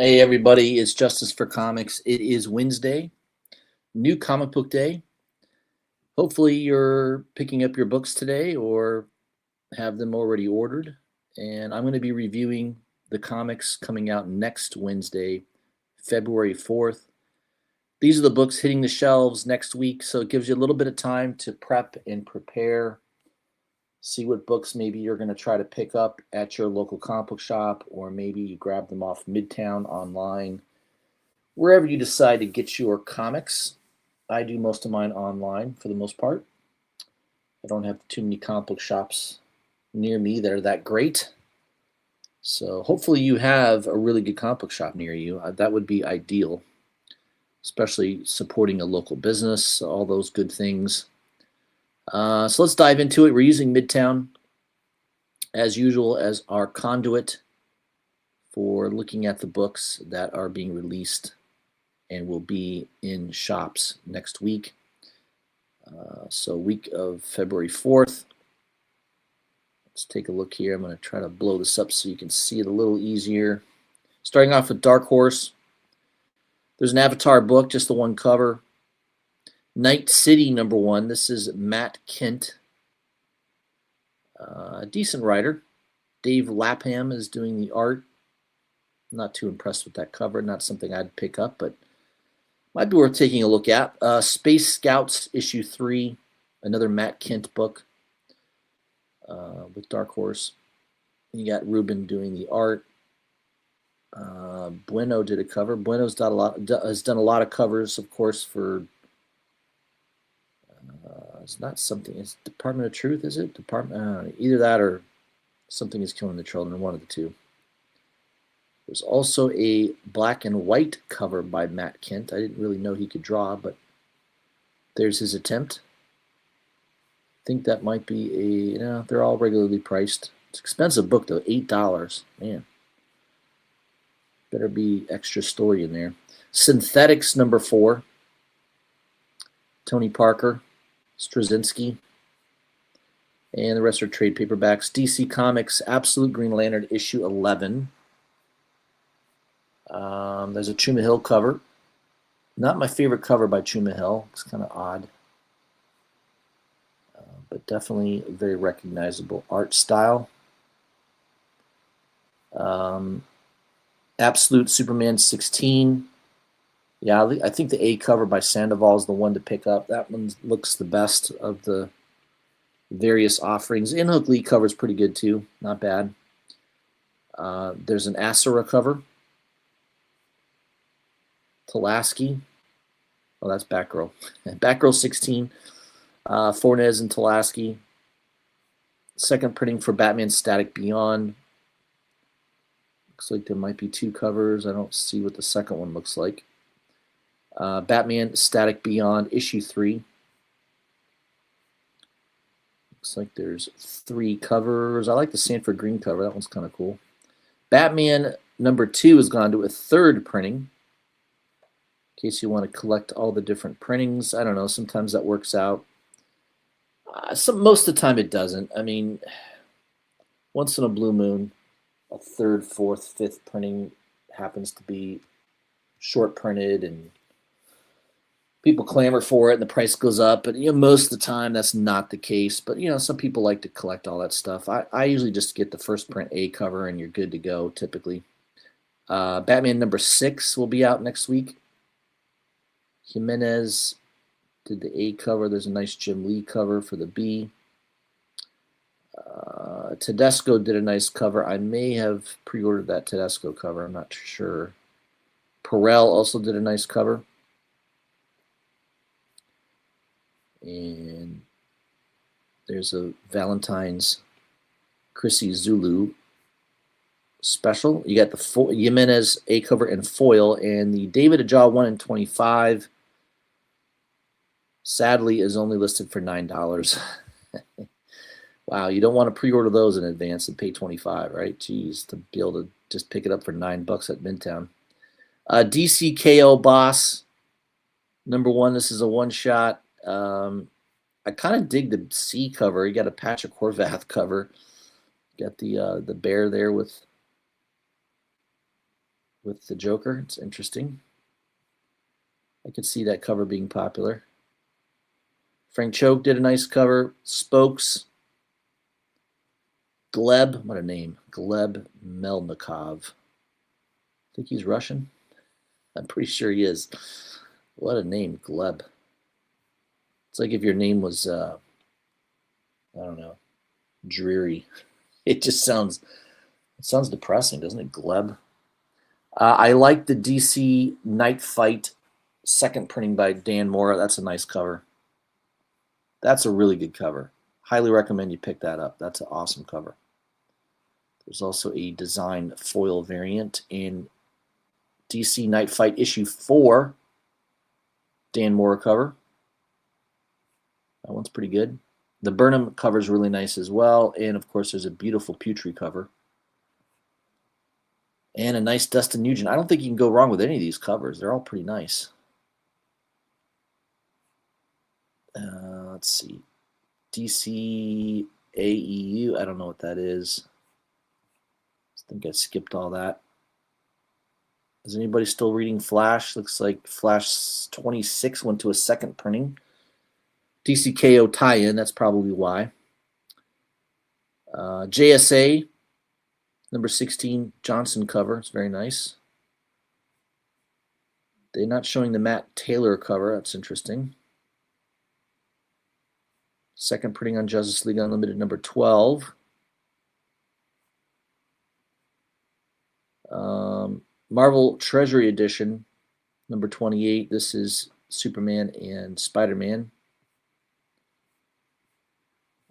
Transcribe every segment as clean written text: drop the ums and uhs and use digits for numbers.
Hey everybody, it's Justice for Comics. It is Wednesday, new comic book day. Hopefully you're picking up your books today or have them already ordered. And I'm going to be reviewing the comics coming out next Wednesday, February 4th. These are the books hitting the shelves next week, so it gives you a little bit of time to prep and prepare, see what books maybe you're going to try to pick up at your local comic book shop, or maybe you grab them off Midtown online, wherever you decide to get your comics. I do most of mine online for the most part. I don't have too many comic book shops near me that are that great. So hopefully you have a really good comic book shop near you. That would be ideal, especially supporting a local business, all those good things. So let's dive into it. We're using Midtown as usual as our conduit for looking at the books that are being released and will be in shops next week. So week of February 4th. Let's take a look here. I'm going to try to blow this up so you can see it a little easier. Starting off with Dark Horse. There's an Avatar book, just the one cover. Night City #1. This is Matt Kindt. A decent writer. Dave Lapham is doing the art. I'm not too impressed with that cover. Not something I'd pick up, but might be worth taking a look at. Space Scouts #3, another Matt Kindt book with Dark Horse. You got Ruben doing the art. Bueno did a cover. Bueno's has done a lot of covers, of course, for. It's not something. It's Department of Truth, is it? Either that or Something is Killing the Children. One of the two. There's also a black and white cover by Matt Kindt. I didn't really know he could draw, but there's his attempt. I think that might be they're all regularly priced. It's an expensive book, though, $8. Man. Better be extra story in there. Synthetics #4. Tony Parker, Straczynski, and the rest are trade paperbacks. DC Comics Absolute Green Lantern #11. There's a Chuma Hill cover. Not my favorite cover by Chuma Hill. It's kind of odd. But definitely a very recognizable art style. Absolute Superman 16. Yeah, I think the A cover by Sandoval is the one to pick up. That one looks the best of the various offerings. And Hook Lee cover is pretty good too. Not bad. There's an Asura cover. Tulaski. Oh, that's Batgirl. Batgirl 16. Fornes and Tulaski. Second printing for Batman Static Beyond. Looks like there might be two covers. I don't see what the second one looks like. Batman Static Beyond #3. Looks like there's 3 covers. I like the Sanford Green cover. That one's kind of cool. Batman #2 has gone to a 3rd printing. In case you want to collect all the different printings. I don't know. Sometimes that works out. Most of the time it doesn't. I mean, once in a blue moon, a 3rd, 4th, 5th printing happens to be short printed and people clamor for it and the price goes up. But most of the time that's not the case. But some people like to collect all that stuff. I usually just get the first print A cover and you're good to go typically. Batman #6 will be out next week. Jimenez did the A cover. There's a nice Jim Lee cover for the B. Tedesco did a nice cover. I may have pre-ordered that Tedesco cover. I'm not sure. Perel also did a nice cover. And there's a Valentine's Chrissy Zulu special. You got the Jimenez A cover and foil, and the David Aja 1 in 25 sadly is only listed for $9. Wow, you don't want to pre-order those in advance and pay $25, right? Jeez, to be able to just pick it up for $9 at Midtown. DC KO Boss #1. This is a one-shot. I kind of dig the C cover. You got a Patrick Horvath cover. You got the bear there with with the Joker. It's interesting. I could see that cover being popular. Frank Choke did a nice cover. Spokes. Gleb, what a name. Gleb Melnikov. I think he's Russian. I'm pretty sure he is. What a name, Gleb. It's like if your name was, I don't know, Dreary. It just sounds depressing, doesn't it, Gleb? I like the DC Night Fight second printing by Dan Mora. That's a nice cover. That's a really good cover. Highly recommend you pick that up. That's an awesome cover. There's also a design foil variant in DC Night Fight issue 4. Dan Mora cover. That one's pretty good. The Burnham cover is really nice as well. And, of course, there's a beautiful Putri cover. And a nice Dustin Nugent. I don't think you can go wrong with any of these covers. They're all pretty nice. Let's see. DC AEU. I don't know what that is. I think I skipped all that. Is anybody still reading Flash? Looks like Flash 26 went to a second printing. DCKO tie-in. That's probably why. JSA. Number 16 Johnson cover. It's very nice. They're not showing the Matt Taylor cover. That's interesting. Second printing on Justice League Unlimited number 12. Marvel Treasury Edition number 28. This is Superman and Spider-Man.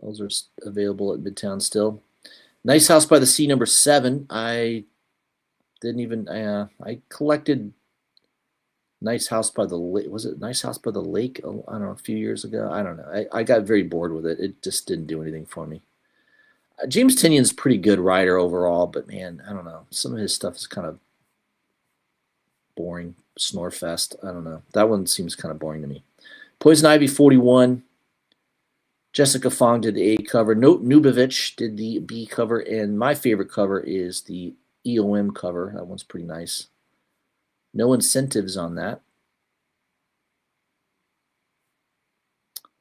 Those are available at Midtown still. Nice House by the Sea number 7. I collected Nice House by the Lake. Was it Nice House by the Lake? I don't know, a few years ago. I don't know. I got very bored with it. It just didn't do anything for me. James Tynion's a pretty good writer overall, but man, I don't know. Some of his stuff is kind of boring. Snorefest. I don't know. That one seems kind of boring to me. Poison Ivy 41. Jessica Fong did the A cover. Note Nubovich did the B cover. And my favorite cover is the EOM cover. That one's pretty nice. No incentives on that.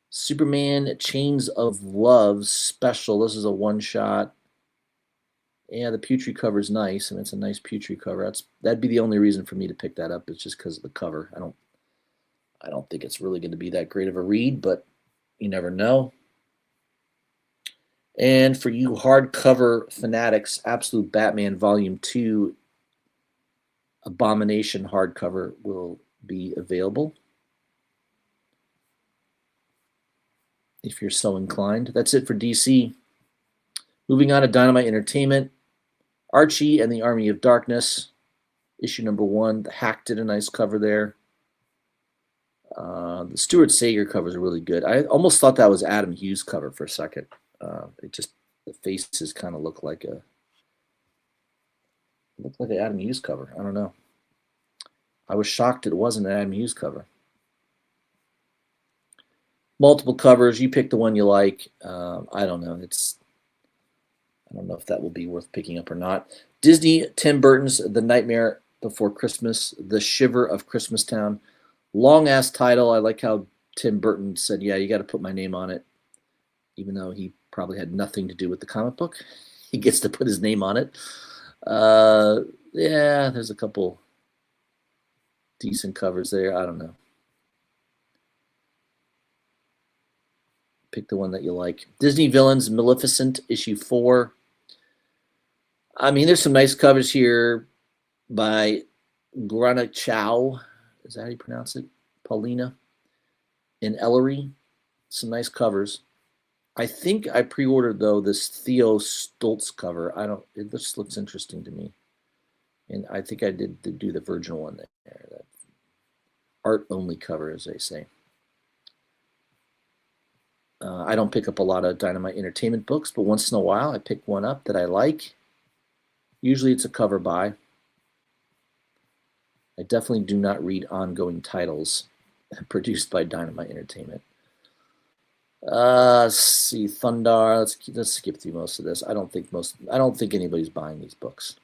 Superman Chains of Love special. This is a one-shot. Yeah, the Putri cover is nice. I mean, it's a nice Putri cover. That'd be the only reason for me to pick that up. It's just because of the cover. I don't think it's really going to be that great of a read, but you never know. And for you hardcover fanatics, Absolute Batman Volume 2 Abomination hardcover will be available if you're so inclined. That's it for DC. Moving on to Dynamite Entertainment. Archie and the Army of Darkness, issue number 1. The Hack did a nice cover there. The Stuart Sager covers are really good. I almost thought that was Adam Hughes' cover for a second. The faces kind of look like an Adam Hughes cover. I don't know. I was shocked it wasn't an Adam Hughes cover. Multiple covers. You pick the one you like. I don't know. I don't know if that will be worth picking up or not. Disney, Tim Burton's The Nightmare Before Christmas, The Shiver of Christmastown. Long-ass title. I like how Tim Burton said, yeah, you got to put my name on it, even though he probably had nothing to do with the comic book. He gets to put his name on it. Yeah, there's a couple decent covers there. I don't know. Pick the one that you like. Disney Villains, Maleficent, issue 4. I mean, there's some nice covers here by Grana Chow. Is that how you pronounce it? Paulina and Ellery. Some nice covers. I think I pre-ordered, though, this Theo Stoltz cover. It just looks interesting to me. And I think I did do the virginal one there. That art-only cover, as they say. I don't pick up a lot of Dynamite Entertainment books, but once in a while I pick one up that I like. Usually it's a cover buy. I definitely do not read ongoing titles produced by Dynamite Entertainment. Let's see, Thundar. Let's skip through most of this. I don't think anybody's buying these books.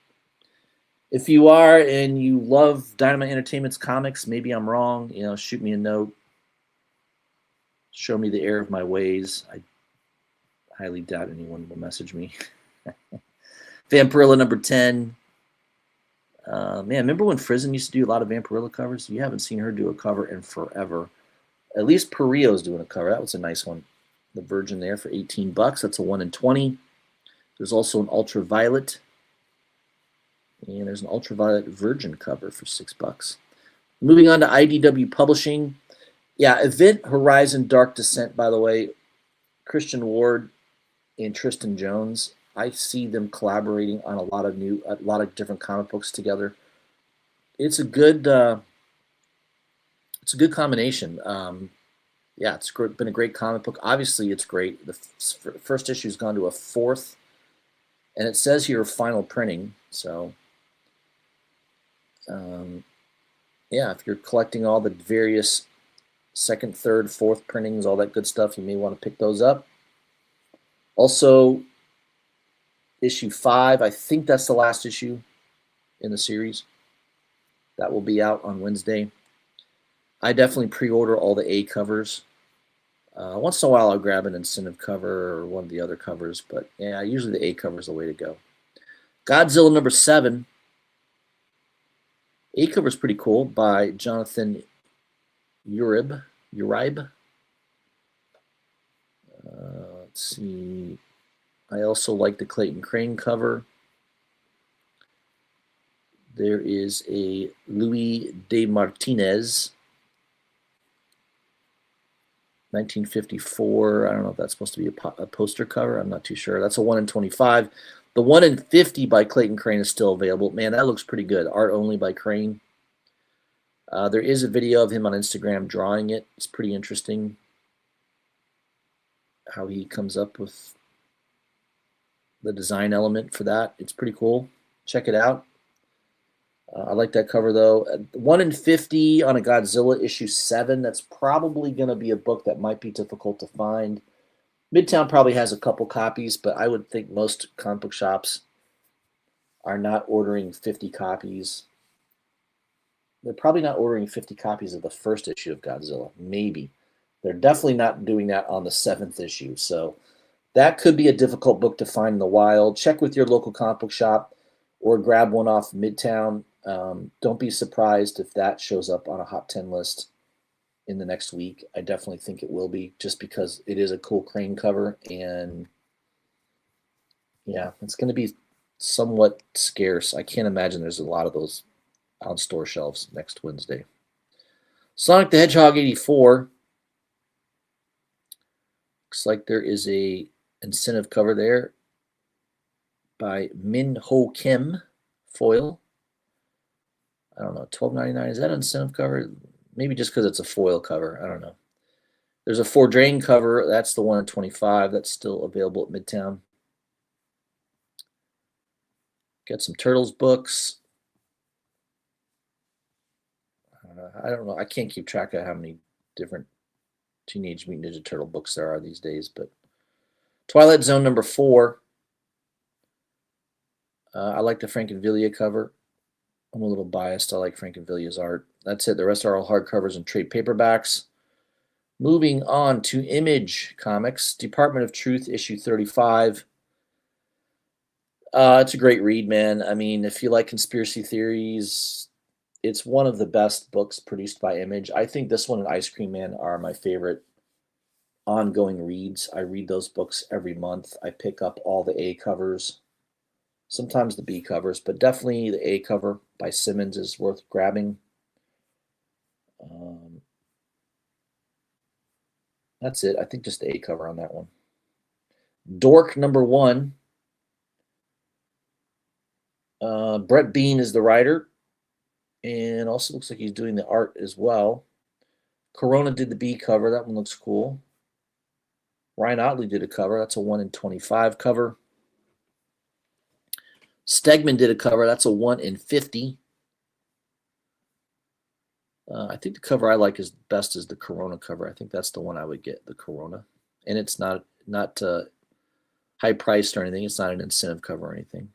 If you are and you love Dynamite Entertainment's comics, maybe I'm wrong. Shoot me a note. Show me the error of my ways. I highly doubt anyone will message me. Vampirilla number 10. Man, remember when Frizen used to do a lot of Vampirilla covers? You haven't seen her do a cover in forever. At least Perillo's doing a cover. That was a nice one. The Virgin there for $18. That's a 1 in 20. There's also an Ultraviolet. And there's an Ultraviolet Virgin cover for $6. Moving on to IDW Publishing. Yeah, Event Horizon Dark Descent, by the way. Christian Ward and Tristan Jones. I see them collaborating on a lot of different comic books together. It's a good combination. Yeah, it's been a great comic book. Obviously, it's great. The first issue's gone to a 4th, and it says here final printing. So, yeah, if you're collecting all the various 2nd, 3rd, 4th printings, all that good stuff, you may want to pick those up. Also, issue 5, I think that's the last issue in the series. That will be out on Wednesday. I definitely pre-order all the A covers. Once in a while, I'll grab an incentive cover or one of the other covers, but yeah, usually the A cover is the way to go. Godzilla number 7. A cover is pretty cool by Jonathan Uribe. Let's see. I also like the Clayton Crane cover. There is a Louis de Martinez, 1954. I don't know if that's supposed to be a poster cover. I'm not too sure. That's a 1 in 25. The 1 in 50 by Clayton Crane is still available. Man, that looks pretty good. Art only by Crane. There is a video of him on Instagram drawing it. It's pretty interesting how he comes up with the design element for that. It's pretty cool. Check it out. I like that cover, though. 1 in 50 on a Godzilla issue 7. That's probably going to be a book that might be difficult to find. Midtown probably has a couple copies, but I would think most comic book shops are not ordering 50 copies. They're probably not ordering 50 copies of the first issue of Godzilla. Maybe. They're definitely not doing that on the 7th issue. So that could be a difficult book to find in the wild. Check with your local comic book shop or grab one off Midtown. Don't be surprised if that shows up on a Hot 10 list in the next week. I definitely think it will be, just because it is a cool Crane cover, and yeah, it's going to be somewhat scarce. I can't imagine there's a lot of those on store shelves next Wednesday. Sonic the Hedgehog 84. Looks like there is a incentive cover there by Min Ho Kim, foil. I don't know, $12.99. Is that an incentive cover? Maybe just because it's a foil cover. I don't know. There's a Fordrain cover. That's the 1 in 25. That's still available at Midtown. Got some Turtles books. I don't know. I can't keep track of how many different Teenage Mutant Ninja Turtle books there are these days. But Twilight Zone number 4. I like the Frankenvillia cover. I'm a little biased. I like Frankenvillia's art. That's it. The rest are all hardcovers and trade paperbacks. Moving on to Image Comics, Department of Truth, issue 35. It's a great read, man. I mean, if you like conspiracy theories, it's one of the best books produced by Image. I think this one and Ice Cream Man are my favorite ongoing reads. I read those books every month. I pick up all the A covers, sometimes the B covers, but definitely the A cover by Simmons is worth grabbing. That's it. I think just the A cover on that one. Dork number 1. Brett Bean is the writer, and also looks like he's doing the art as well. Corona did the B cover. That one looks cool. Ryan Otley did a cover. That's a 1 in 25 cover. Stegman did a cover. That's a 1 in 50. I think the cover I like is best is the Corona cover. I think that's the one I would get, the Corona. And it's not high priced or anything. It's not an incentive cover or anything.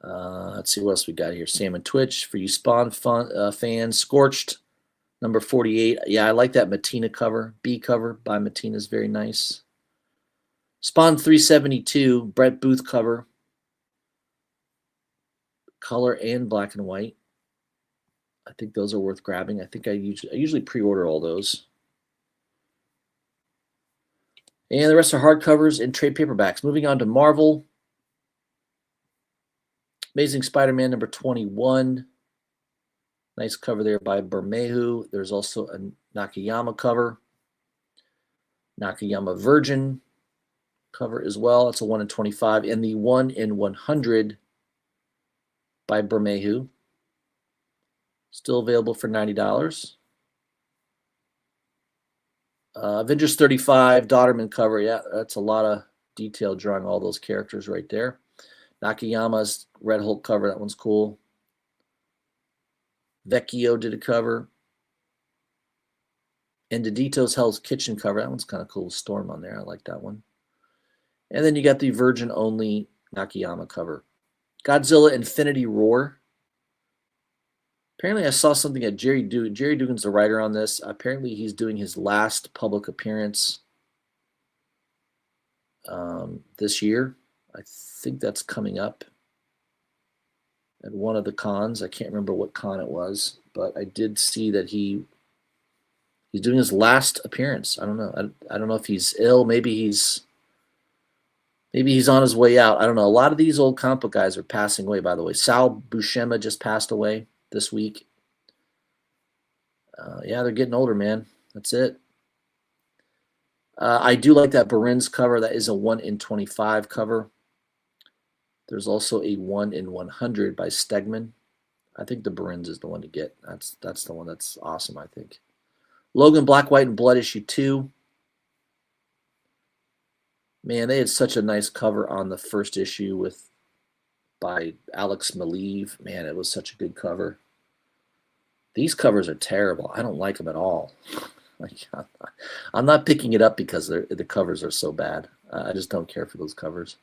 Let's see what else we got here. Sam and Twitch for you Spawn fans. Scorched, number 48. Yeah, I like that Matina cover. B cover by Matina is very nice. Spawn 372, Brett Booth cover. Color and black and white. I think those are worth grabbing. I think I usually pre-order all those. And the rest are hardcovers and trade paperbacks. Moving on to Marvel. Amazing Spider-Man number 21. Nice cover there by Bermejo. There's also a Nakayama cover. Nakayama Virgin cover as well. It's a 1 in 25. And the 1 in 100 by Bermejo. Still available for $90. Avengers 35, Dodderman cover. Yeah, that's a lot of detail drawing all those characters right there. Nakayama's Red Hulk cover. That one's cool. Vecchio did a cover. And Dedito's Hell's Kitchen cover. That one's kind of cool. Storm on there. I like that one. And then you got the Virgin only Nakayama cover. Godzilla Infinity Roar. Apparently, I saw something at Jerry Dugan. Jerry Dugan's the writer on this. Apparently, he's doing his last public appearance this year. I think that's coming up at one of the cons. I can't remember what con it was, but I did see that he's doing his last appearance. I don't know. I don't know if he's ill. Maybe he's on his way out. I don't know. A lot of these old comic book guys are passing away, by the way. Sal Buscema just passed away this week. Yeah, they're getting older, man. That's it. I do like that Berens cover. That is a 1 in 25 cover. There's also a 1 in 100 by Stegman. I think the Berens is the one to get. That's the one that's awesome, I think. Logan Black, White, and Blood issue 2. Man, they had such a nice cover on the first issue by Alex Maleev. Man, it was such a good cover. These covers are terrible. I don't like them at all. I'm not picking it up because the covers are so bad. I just don't care for those covers.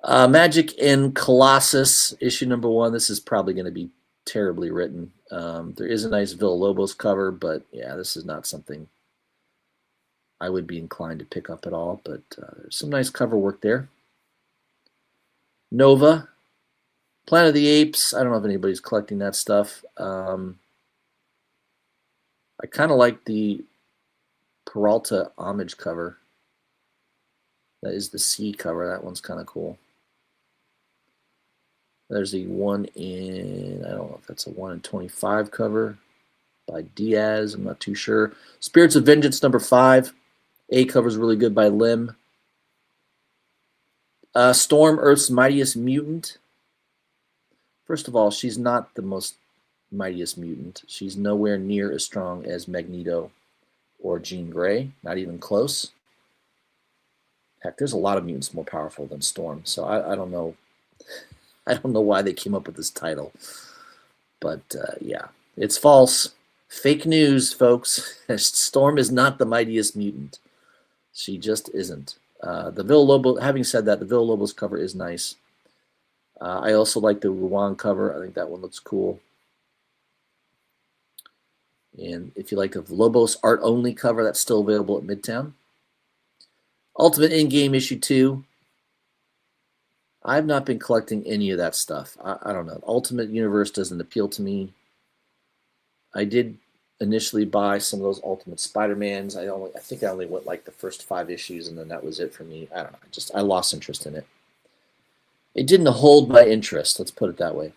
Magic in Colossus, issue number 1. This is probably going to be terribly written. There is a nice Villalobos cover, but yeah, this is not something I would be inclined to pick up at all. But there's some nice cover work there. Nova, Planet of the Apes. I don't know if anybody's collecting that stuff. I kind of like the Peralta Homage cover. That is the C cover. That one's kind of cool. There's the 1 in, I don't know if that's a 1 in 25 cover by Diaz. I'm not too sure. Spirits of Vengeance number 5. A cover is really good by Lim. Storm, Earth's Mightiest Mutant. First of all, she's not the most mightiest mutant. She's nowhere near as strong as Magneto or Jean Grey. Not even close. Heck, there's a lot of mutants more powerful than Storm. So I don't know. I don't know why they came up with this title. But yeah, it's false. Fake news, folks. Storm is not the mightiest mutant. She just isn't. The Villalobos, having said that, the Villalobos cover is nice. I also like the Ruwan cover. I think that one looks cool. And if you like the Lobos art only cover, that's still available at Midtown. Ultimate In-Game issue 2. I've not been collecting any of that stuff. I don't know. Ultimate Universe doesn't appeal to me. I did initially buy some of those Ultimate Spider-Mans. I think I only went like the first 5 issues, and then that was it for me. I don't know. I lost interest in it. It didn't hold my interest. Let's put it that way.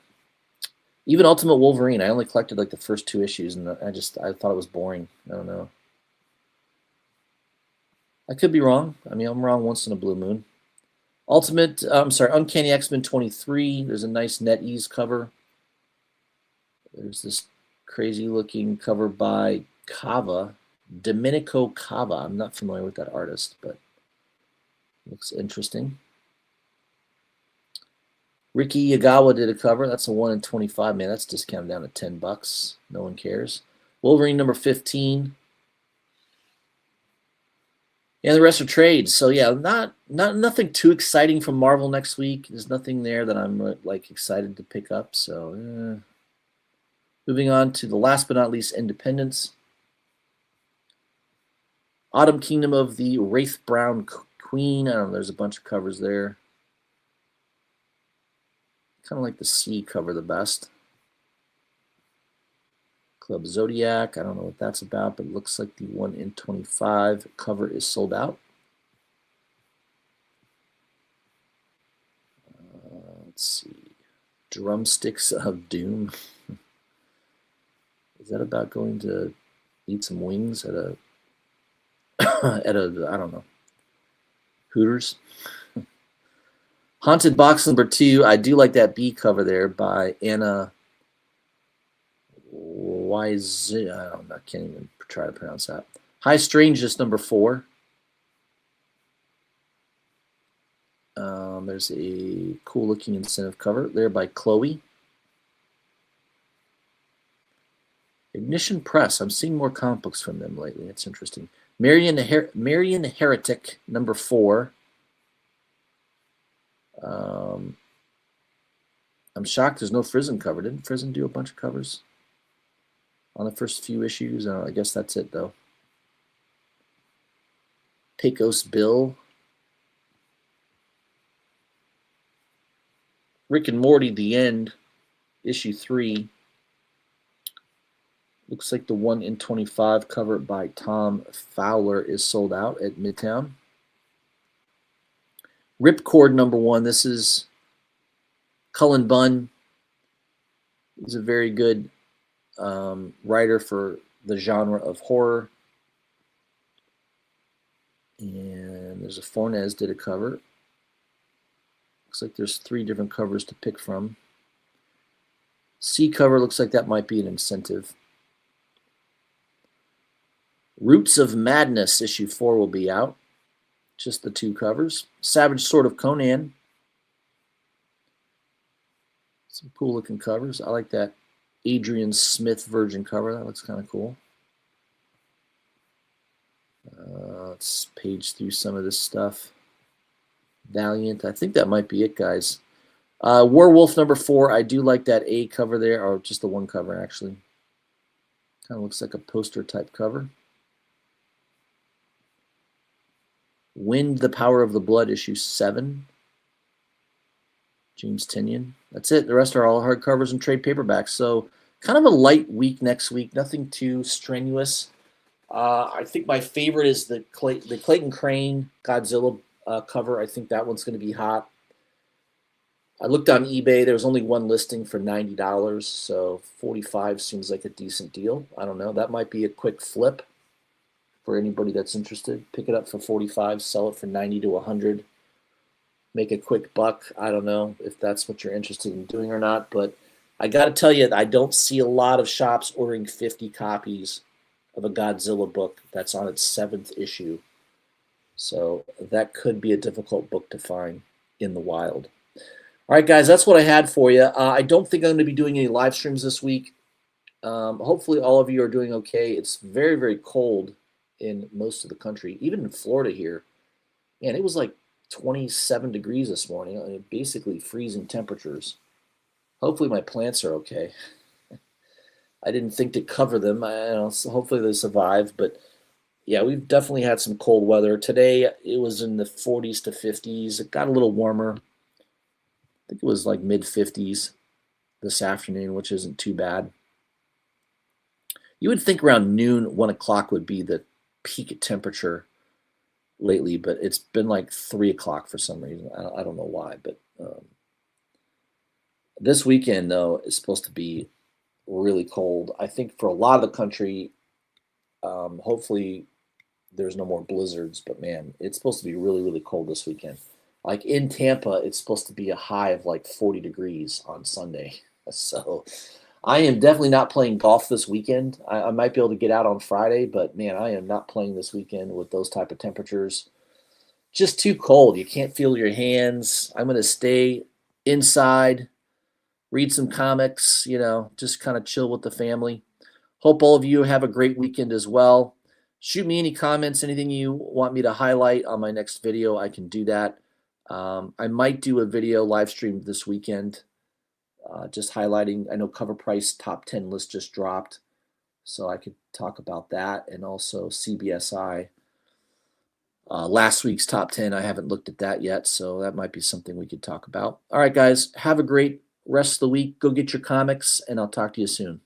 Even Ultimate Wolverine, I only collected like the first 2 issues, and I thought it was boring. I don't know. I could be wrong. I mean, I'm wrong once in a blue moon. Uncanny X-Men 23. There's a nice NetEase cover. There's this crazy looking cover by Cava, Domenico Cava. I'm not familiar with that artist, but looks interesting. Ricky Yagawa did a cover. That's a 1 in 25. Man, that's discounted down to $10. No one cares. Wolverine number 15. And the rest are trades. So yeah, nothing too exciting from Marvel next week. There's nothing there that I'm like excited to pick up. So moving on to the last but not least, Independence. Autumn Kingdom of the Wraith Brown Queen. I don't know. There's a bunch of covers there. Kind of like the C cover the best. Club Zodiac. I don't know what that's about, but it looks like the 1 in 25 cover is sold out. Let's see. Drumsticks of Doom. Is that about going to eat some wings at a at a, I don't know, Hooters? Haunted Box number 2. I do like that B cover there by Anna Wise. I can't even try to pronounce that. High Strangeness number 4. There's a cool looking incentive cover there by Chloe. Ignition Press. I'm seeing more comic books from them lately. It's interesting. Marian the Heretic number 4. I'm shocked there's no Frizzen cover. Didn't Frizzen do a bunch of covers on the first few issues? I guess that's it, though. Pecos Bill. Rick and Morty, The End, issue 3. Looks like the 1 in 25 cover by Tom Fowler is sold out at Midtown. Ripcord number 1. This is Cullen Bunn. He's a very good writer for the genre of horror. And there's a Fornes did a cover. Looks like there's 3 different covers to pick from. C cover looks like that might be an incentive. Roots of Madness issue 4 will be out. Just the 2 covers. Savage Sword of Conan. Some cool looking covers. I like that Adrian Smith Virgin cover. That looks kind of cool. Let's page through some of this stuff. Valiant. I think that might be it, guys. Werewolf number 4. I do like that A cover there, or just the 1 cover, actually. Kind of looks like a poster type cover. Wind, the Power of the Blood, issue 7. James Tynion. That's it. The rest are all hardcovers and trade paperbacks. So kind of a light week next week. Nothing too strenuous. I think my favorite is the Clayton Crane Godzilla cover. I think that one's going to be hot. I looked on eBay. There was only 1 listing for $90, so $45 seems like a decent deal. I don't know. That might be a quick flip for anybody that's interested. Pick it up for $45, sell it for $90 to $100. Make a quick buck. I don't know if that's what you're interested in doing or not, but I got to tell you, I don't see a lot of shops ordering 50 copies of a Godzilla book that's on its 7th issue. So that could be a difficult book to find in the wild. All right, guys, that's what I had for you. I don't think I'm going to be doing any live streams this week. Hopefully all of you are doing okay. It's very, very cold in most of the country, even in Florida here. And it was like 27 degrees this morning. I mean, basically freezing temperatures. Hopefully my plants are okay. I didn't think to cover them. So hopefully they survive. But yeah, we've definitely had some cold weather. Today it was in the 40s to 50s. It got a little warmer. I think it was like mid 50s this afternoon, which isn't too bad. You would think around noon, 1 o'clock would be the peak temperature lately, but it's been like 3 o'clock for some reason. I don't know why, but this weekend, though, is supposed to be really cold. I think for a lot of the country, hopefully there's no more blizzards, but man, it's supposed to be really, really cold this weekend. Like in Tampa, it's supposed to be a high of like 40 degrees on Sunday. So I am definitely not playing golf this weekend. I might be able to get out on Friday, but man, I am not playing this weekend with those type of temperatures. Just too cold. You can't feel your hands. I'm going to stay inside, read some comics, just kind of chill with the family. Hope all of you have a great weekend as well. shoot me any comments, anything you want me to highlight on my next video, I can do that. I might do a video live stream this weekend, just highlighting. I know Cover Price top 10 list just dropped, so I could talk about that, and also CBSI. Last week's top 10, I haven't looked at that yet, so that might be something we could talk about. All right, guys, have a great rest of the week. Go get your comics, and I'll talk to you soon.